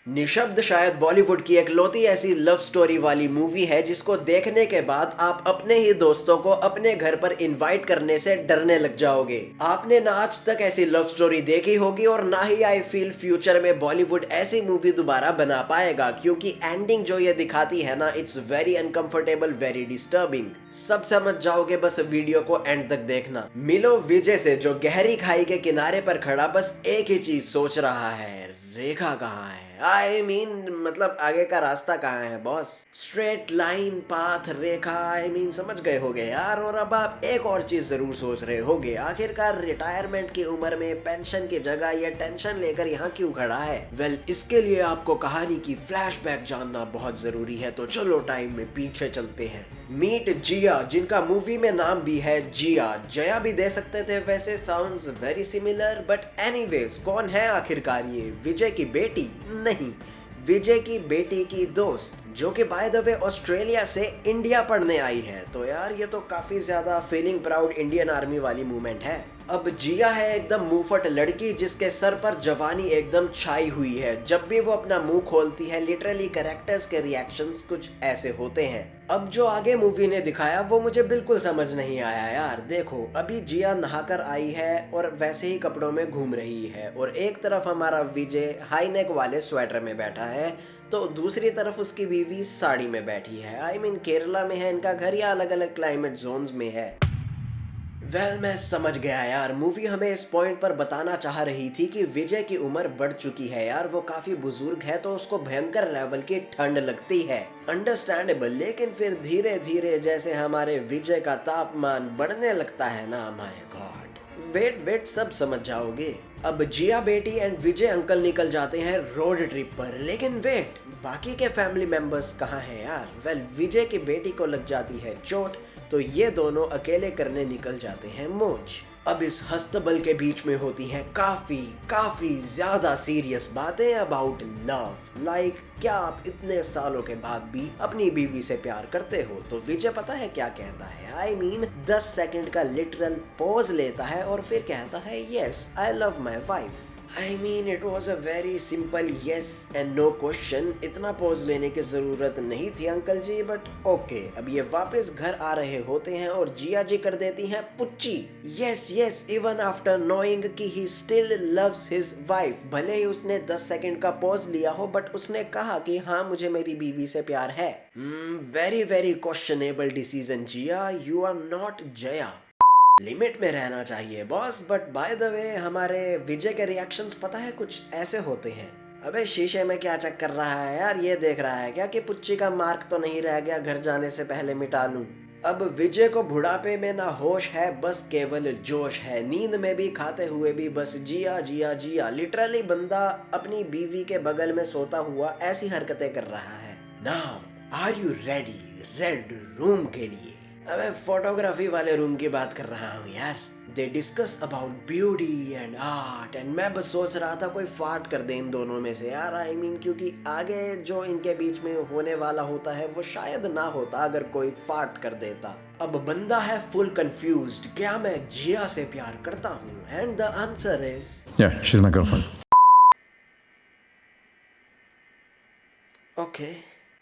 निशब्द शायद बॉलीवुड की एकलौती ऐसी लव स्टोरी वाली मूवी है जिसको देखने के बाद आप अपने ही दोस्तों को अपने घर पर इनवाइट करने से डरने लग जाओगे। आपने ना आज तक ऐसी लव स्टोरी देखी होगी और ना ही आई फील फ्यूचर में बॉलीवुड ऐसी मूवी दोबारा बना पाएगा, क्योंकि एंडिंग जो ये दिखाती है ना, it's very uncomfortable, very disturbing. सब समझ जाओगे, बस वीडियो को एंड तक देखना। मिलो विजय से जो गहरी खाई के किनारे पर खड़ा बस एक ही चीज सोच रहा है, रेखा कहाँ है। आई मीन मतलब आगे का रास्ता कहाँ है boss. Straight line path Rekha, I mean समझ गए होगे यार। और अब आप एक और चीज जरूर सोच रहे होगे, आखिरकार रिटायरमेंट की उम्र में पेंशन की जगह ये टेंशन लेकर यहाँ क्यों खड़ा है। वेल, इसके लिए आपको कहानी की फ्लैशबैक जानना बहुत जरूरी है, तो चलो टाइम में पीछे चलते हैं। मीट जिया, जिनका मूवी में नाम भी है जिया, जया भी दे सकते थे वैसे, sounds very similar. But anyways, कौन है आखिरकार ये? विजय की बेटी नहीं, विजय की बेटी की दोस्त, जो कि बाय द वे ऑस्ट्रेलिया से इंडिया पढ़ने आई है। तो यार ये तो काफी ज्यादा फीलिंग प्राउड इंडियन आर्मी वाली मूवमेंट है। अब जिया है एकदम मुंहफट लड़की जिसके सर पर जवानी एकदम छाई हुई है। जब भी वो अपना मुंह खोलती है, लिटरली कैरेक्टर्स के रिएक्शंस कुछ ऐसे होते हैं। अब जो आगे मूवी ने दिखाया वो मुझे बिल्कुल समझ नहीं आया यार। देखो, अभी जिया नहाकर आई है और वैसे ही कपड़ों में घूम रही है, और एक तरफ हमारा विजय हाई नेक वाले स्वेटर में बैठा है, तो दूसरी तरफ उसकी बीवी साड़ी में बैठी है। आई मीन केरला में है इनका घर या अलग अलग क्लाइमेट जोन्स में है। वेल, मैं समझ गया यार। मूवी हमें इस पॉइंट पर बताना चाह रही थी कि विजय की उम्र बढ़ चुकी है यार, वो काफी बुजुर्ग है, तो उसको भयंकर लेवल की ठंड लगती है। अंडरस्टैंडेबल। लेकिन फिर धीरे धीरे जैसे हमारे विजय का तापमान बढ़ने लगता है ना, माय गॉड, वेट सब समझ जाओगे। अब जिया बेटी एंड विजय अंकल निकल जाते हैं रोड ट्रिप पर, लेकिन वेट, बाकी के फैमिली मेंबर्स कहाँ हैं यार? वेल, विजय की बेटी को लग जाती है चोट, तो ये दोनों अकेले करने निकल जाते हैं मौज। अब इस हस्तबल के बीच में होती हैं काफी ज्यादा सीरियस बातें अबाउट लव। लाइक, क्या आप इतने सालों के बाद भी अपनी बीवी से प्यार करते हो? तो विजय पता है क्या कहता है? आई मीन 10 सेकंड का लिटरल पॉज लेता है और फिर कहता है, yes I love my wife. I mean it was a very simple yes and no question. इतना पॉज लेने की जरूरत नहीं थी अंकल जी, बट ओके। अब ये वापस घर आ रहे होते हैं और जिया जी कर देती हैं पुच्ची। यस इवन आफ्टर नोइंग कि he still loves his wife. भले ही उसने 10 सेकंड का पॉज लिया हो, बट उसने कहा कि हाँ, मुझे मेरी बीवी से प्यार है। Very questionable decision Jiya, you are not Jaya. Limit में रहना चाहिए boss. But by the way, हमारे विजय के रिएक्शंस पता है कुछ ऐसे होते हैं। अबे शीशे में क्या चेक कर रहा है यार? ये देख रहा है क्या कि पुच्ची का मार्क तो नहीं रह गया, घर जाने से पहले मिटा लूं। अब विजय को बुढ़ापे में ना होश है, बस केवल जोश है। नींद में भी, खाते हुए भी बस जिया जिया जिया। लिटरली बंदा अपनी बीवी के बगल में सोता हुआ ऐसी हरकतें कर रहा है। Now are you ready red room के लिए? अबे फोटोग्राफी वाले रूम की बात कर रहा हूँ यार। They discuss about beauty and art, and मैं बस सोच रहा था कोई फाट कर दे इन दोनों में से यार। आई मीन क्योंकि आगे जो इनके बीच में होने वाला होता है वो शायद ना होता अगर कोई फाट कर देता। अब बंदा है फुल कंफ्यूज्ड, क्या मैं जिया से प्यार करता हूँ? And the answer is Yeah, she's my girlfriend. Okay.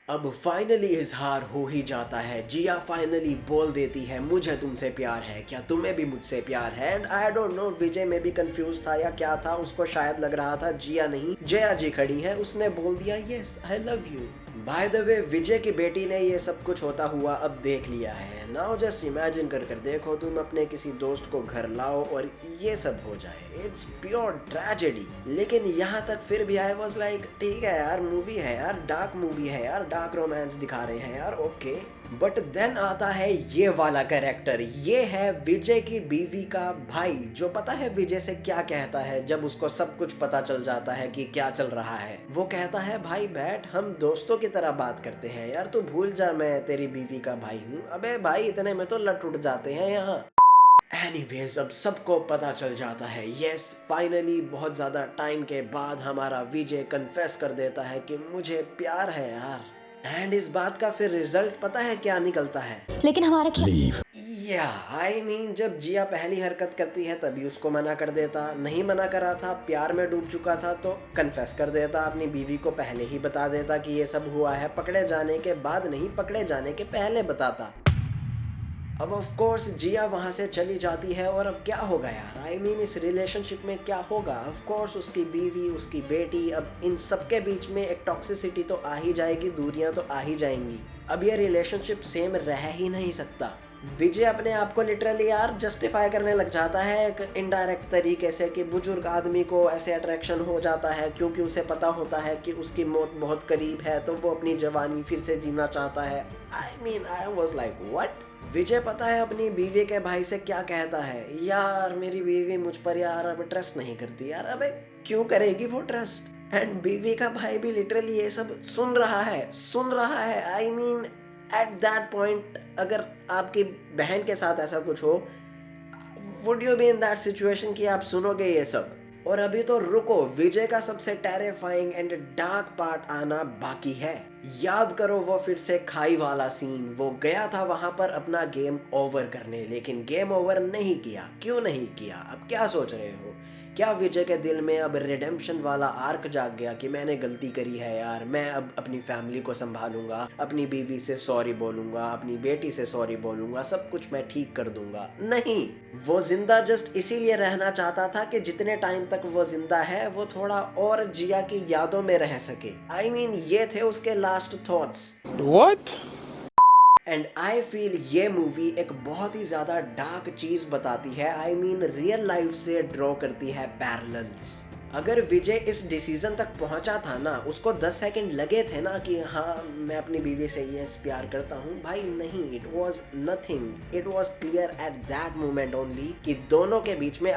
अब फाइनली इजहार हो ही जाता है। जिया फाइनली बोल देती है, मुझे तुमसे प्यार है, क्या तुम्हें भी मुझसे प्यार है? एंड आई डोंट नो, विजय में भी कंफ्यूज था या क्या था। उसको शायद लग रहा था जिया नहीं, जया जी खड़ी है, उसने बोल दिया yes I love you. By the way, Vijay की बेटी ने ये सब कुछ होता हुआ अब देख लिया है। नाउ जस्ट इमेजिन कर देखो, तुम अपने किसी दोस्त को घर लाओ और ये सब हो जाए। It's pure tragedy. लेकिन यहाँ तक फिर भी आई वाज लाइक, ठीक है यार, मूवी है यार, डार्क मूवी है यार, डार्क रोमांस दिखा रहे हैं यार, ओके। बट देन आता है ये वाला कैरेक्टर। ये है विजय की बीवी का भाई, जो पता है विजय से क्या कहता है जब उसको सब कुछ पता चल जाता है कि क्या चल रहा है। वो कहता है, भाई बैठ, हम दोस्तों की तरह बात करते हैं यार, तू भूल जा मैं तेरी बीवी का भाई हूँ। अबे भाई, इतने में तो लट उठ जाते हैं यहाँ। एनीवेज, अब सबको पता चल जाता है। यस, फाइनली बहुत ज्यादा टाइम के बाद हमारा विजय कन्फेस कर देता है कि मुझे प्यार है यार। एंड इस बात का फिर रिजल्ट पता है क्या निकलता है? लेकिन हमारा क्या? जब जिया पहली हरकत करती है तभी उसको मना कर देता, नहीं मना करा था, प्यार में डूब चुका था तो कन्फेस कर देता, अपनी बीवी को पहले ही बता देता कि ये सब हुआ है, पकड़े जाने के बाद नहीं, पकड़े जाने के पहले बताता। अब ऑफ कोर्स जिया वहाँ से चली जाती है और अब क्या होगा यार? इस रिलेशनशिप में क्या होगा? ऑफ कोर्स उसकी बीवी, उसकी बेटी, अब इन सब के बीच में एक टॉक्सिसिटी तो आ ही जाएगी, दूरियां तो आ ही जाएंगी। अब ये रिलेशनशिप सेम रह ही नहीं सकता। विजय अपने आप को लिटरली यार जस्टिफाई करने लग जाता है एक इनडायरेक्ट तरीके से कि बुजुर्ग आदमी को ऐसे अट्रैक्शन हो जाता है क्योंकि उसे पता होता है कि उसकी मौत बहुत करीब है, तो वो अपनी जवानी फिर से जीना चाहता है। I was like what? Vijay पता है अपनी बीवी के भाई से क्या कहता है? यार मेरी बीवी मुझ पर यार अब ट्रस्ट नहीं करती यार। अबे क्यों करेगी वो ट्रस्ट? एंड बीवी का भाई भी लिटरली ये सब सुन रहा है। एट दैट पॉइंट अगर आपकी बहन के साथ ऐसा कुछ हो, would you be in that situation कि आप सुनोगे ये सब? और अभी तो रुको, विजय का सबसे टेरिफाइंग एंड डार्क पार्ट आना बाकी है। याद करो वो फिर से खाई वाला सीन। वो गया था वहां पर अपना गेम ओवर करने, लेकिन गेम ओवर नहीं किया। क्यों नहीं किया? अब क्या सोच रहे हो? क्या विजय के दिल में अब रिडेम्पशन वाला आर्क जाग गया कि मैंने गलती करी है यार, मैं अब अपनी फैमिली को संभालूंगा, अपनी बीवी से सॉरी बोलूंगा, अपनी बेटी से सॉरी बोलूंगा, सब कुछ मैं ठीक कर दूंगा? नहीं, वो जिंदा जस्ट इसीलिए रहना चाहता था कि जितने टाइम तक वो जिंदा है वो थोड़ा और जिया की यादों में रह सके। ये थे उसके last thoughts. What? And I feel ये मूवी एक बहुत ही ज़्यादा डार्क चीज़ बताती है। रियल लाइफ से ड्रॉ करती है पैरेलल्स। अगर विजय इस डिसीजन तक पहुंचा था ना, उसको 10 सेकंड लगे थे ना कि हाँ मैं अपनी बीवी से यस प्यार करता हूँ, भाई नहीं, it was nothing. It was clear at that moment only कि दोनों के बीच में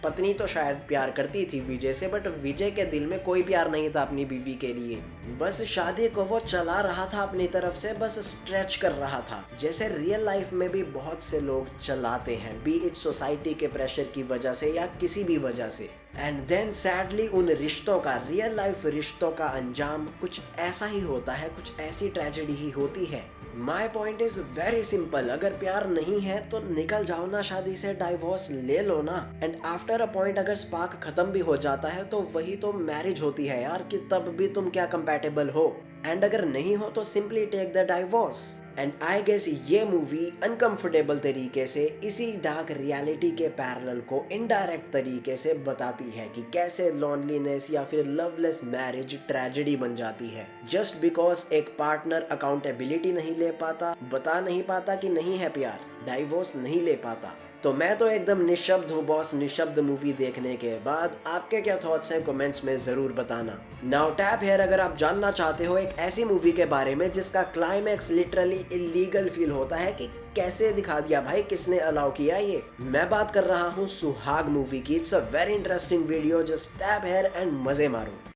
पत्नी तो शायद प्यार करती थी विजय से, बट विजय के दिल में कोई प्यार नहीं था अपनी बीवी के लिए। बस शादी को वो चला रहा था अपनी तरफ से, बस स्ट्रेच कर रहा था, जैसे रियल लाइफ में भी बहुत से लोग चलाते हैं, बी इट सोसाइटी के प्रेशर की वजह से या किसी भी वजह से। एंड देन सैडली उन रिश्तों का, रियल लाइफ रिश्तों का अंजाम कुछ ऐसा ही होता है, कुछ ऐसी ट्रेजेडी ही होती है। My point is very simple. अगर प्यार नहीं है तो निकल जाओ ना शादी से, डाइवोर्स ले लो ना। एंड आफ्टर अ पॉइंट अगर स्पार्क खत्म भी हो जाता है तो वही तो मैरिज होती है यार, कि तब भी तुम क्या कंपैटिबल हो। एंड अगर नहीं हो तो simply take the divorce. And I guess ये मूवी अनकंफर्टेबल तरीके से इसी डार्क रियलिटी के पैरेलल को इनडायरेक्ट तरीके से बताती है कि कैसे लॉनलीनेस या फिर लवलेस मैरिज ट्रेजेडी बन जाती है, जस्ट बिकॉज एक पार्टनर अकाउंटेबिलिटी नहीं ले पाता, बता नहीं पाता कि नहीं है प्यार, डाइवोर्स नहीं ले पाता। तो मैं तो एकदम निशब्द हूँ बॉस, निशब्द मूवी देखने के बाद। आपके क्या थॉट्स हैं कमेंट्स में ज़रूर बताना। नाउ टैप हियर अगर आप जानना चाहते हो एक ऐसी मूवी के बारे में जिसका क्लाइमैक्स लिटरली इलीगल फील होता है कि कैसे दिखा दिया भाई, किसने अलाउ किया ये। मैं बात कर रहा हूँ सुहाग मूवी की। It's a very interesting video, just tap here and मज़े मारो।